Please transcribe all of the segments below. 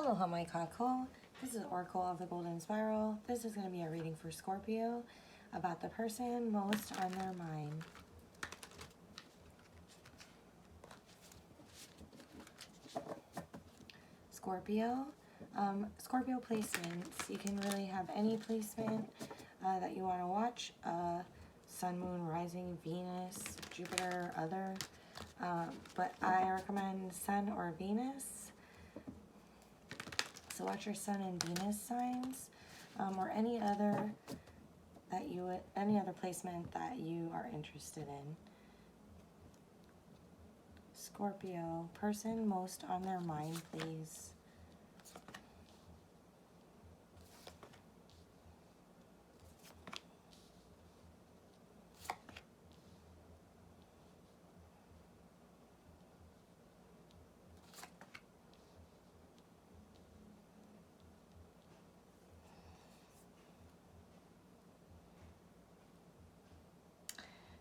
Aloha my kako. This is Oracle of the Golden Spiral. This is going to be a reading for Scorpio about the person most on their mind. Scorpio. Scorpio placements. You can really have any placement that you want to watch. Sun, Moon, Rising, Venus, Jupiter, other. But I recommend Sun or Venus. So watch your Sun and Venus signs, or any other placement that you are interested in. Scorpio, person most on their mind, please.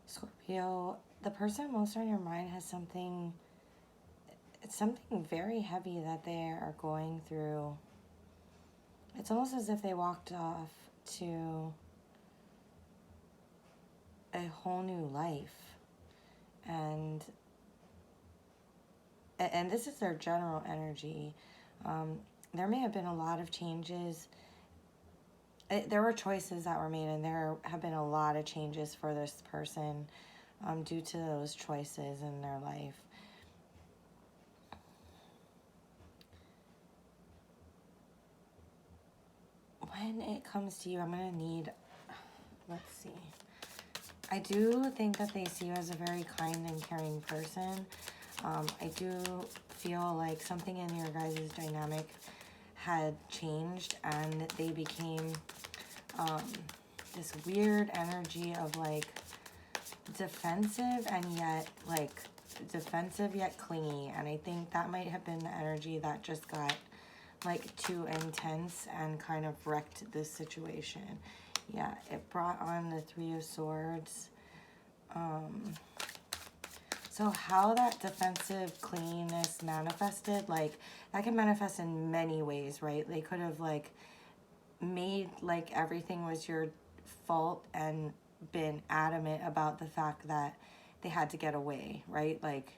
Scorpio, the person most on your mind has something, it's something very heavy that they are going through. It's almost as if they walked off to a whole new life. And this is their general energy. There may have been a lot of changes. There were choices that were made, and there have been a lot of changes for this person due to those choices in their life. When it comes to you, I'm going to need, let's see. I do think that they see you as a very kind and caring person. I do feel like something in your guys' dynamic had changed, and they became this weird energy of like defensive and yet like defensive yet clingy. And I think that might have been the energy that just got like too intense and kind of wrecked this situation. Yeah, it brought on the Three of Swords. So how that defensive cleanness manifested, like that can manifest in many ways, right? They could have like made like everything was your fault and been adamant about the fact that they had to get away, right? Like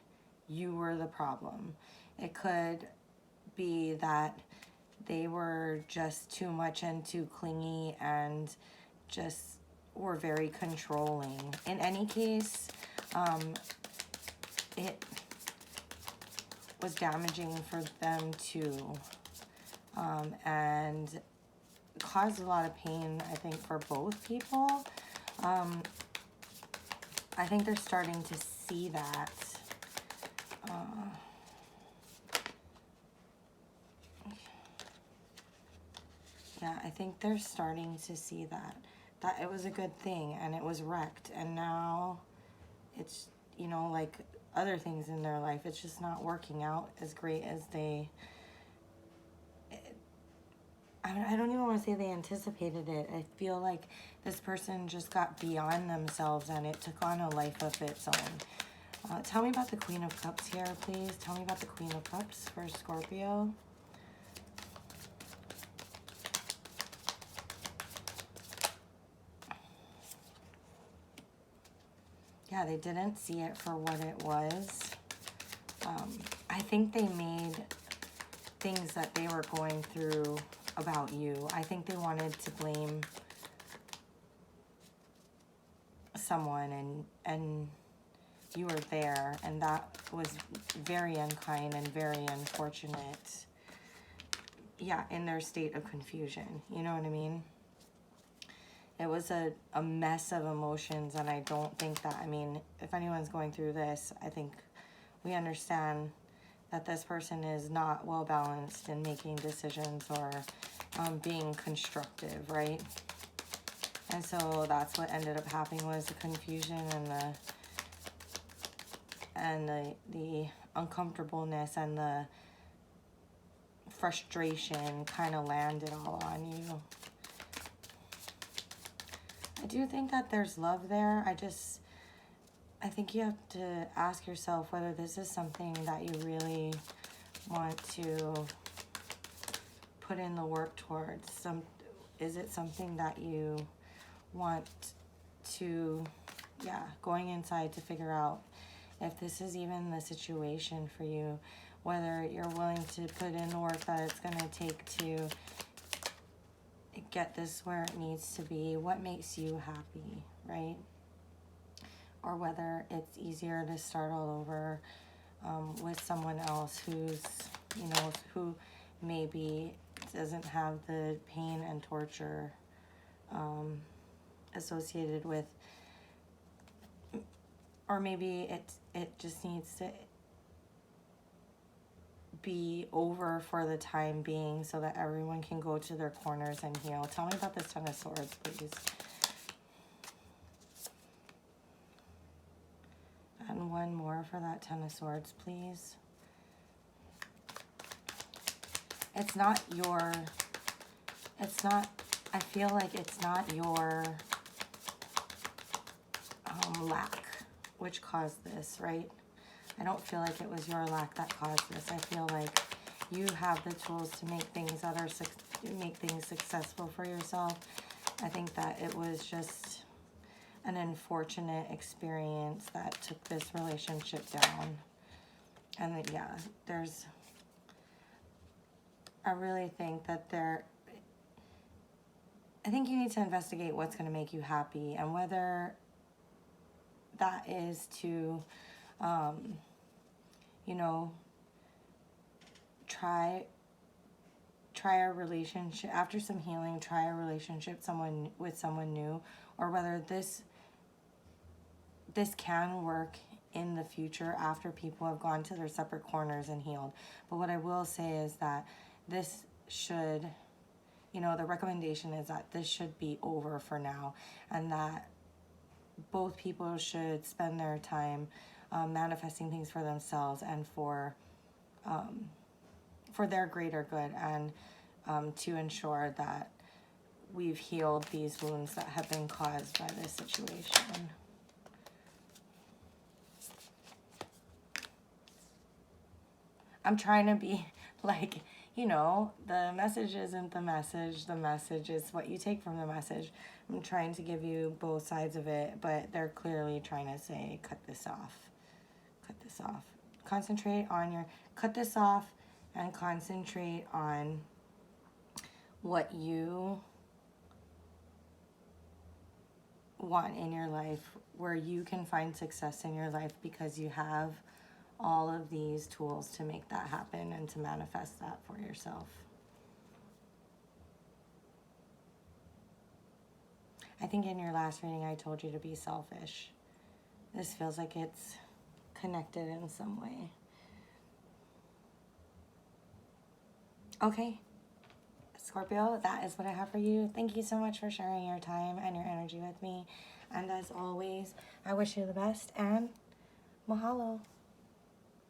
you were the problem. It could be that they were just too much and too clingy and just were very controlling. In any case, it was damaging for them too, and caused a lot of pain, I think, for both people. I think they're starting to see that. Yeah, I think they're starting to see that it was a good thing and it was wrecked, and now it's, you know, like other things in their life, it's just not working out as great as they, I don't even want to say they anticipated it. I feel like this person just got beyond themselves and it took on a life of its own. Tell me about the Queen of Cups here, please. Tell me about the Queen of Cups for Scorpio. Yeah, they didn't see it for what it was. I think they made things that they were going through about you. I think they wanted to blame someone, and you were there, and that was very unkind and very unfortunate. Yeah, in their state of confusion, you know what I mean? It was a mess of emotions, and I don't think that, I mean, if anyone's going through this, I think we understand that this person is not well balanced in making decisions or being constructive, right? And so that's what ended up happening, was the confusion and the uncomfortableness and the frustration kind of landed all on you. I do think that there's love there. I think you have to ask yourself whether this is something that you really want to put in the work towards? Is it something that you want to, going inside to figure out if this is even the situation for you, whether you're willing to put in the work that it's going to take to get this where it needs to be, what makes you happy, right? Or whether it's easier to start all over with someone else who's, who maybe doesn't have the pain and torture associated with, or maybe it just needs to be over for the time being so that everyone can go to their corners and heal. Tell me about this Ten of Swords, please. And one more for that Ten of Swords, please. It's not, I feel like it's not your lack which caused this, right? I don't feel like it was your lack that caused this. I feel like you have the tools to make things successful for yourself. I think that it was just an unfortunate experience that took this relationship down. And I really think that I think you need to investigate what's going to make you happy, and whether that is to, try a relationship after some healing, try a relationship with someone new, or whether this can work in the future after people have gone to their separate corners and healed. But what I will say is that this should, the recommendation is that this should be over for now, and that both people should spend their time manifesting things for themselves and for their greater good, and to ensure that we've healed these wounds that have been caused by this situation. I'm trying to be like, the message isn't the message. The message is what you take from the message. I'm trying to give you both sides of it, but they're clearly trying to say, cut this off. Cut this off. Concentrate on cut this off, and concentrate on what you want in your life, where you can find success in your life, because you have all of these tools to make that happen and to manifest that for yourself. I think in your last reading I told you to be selfish. This feels like it's connected in some way. Okay, Scorpio, that is what I have for you. Thank you so much for sharing your time and your energy with me. And as always, I wish you the best, and mahalo.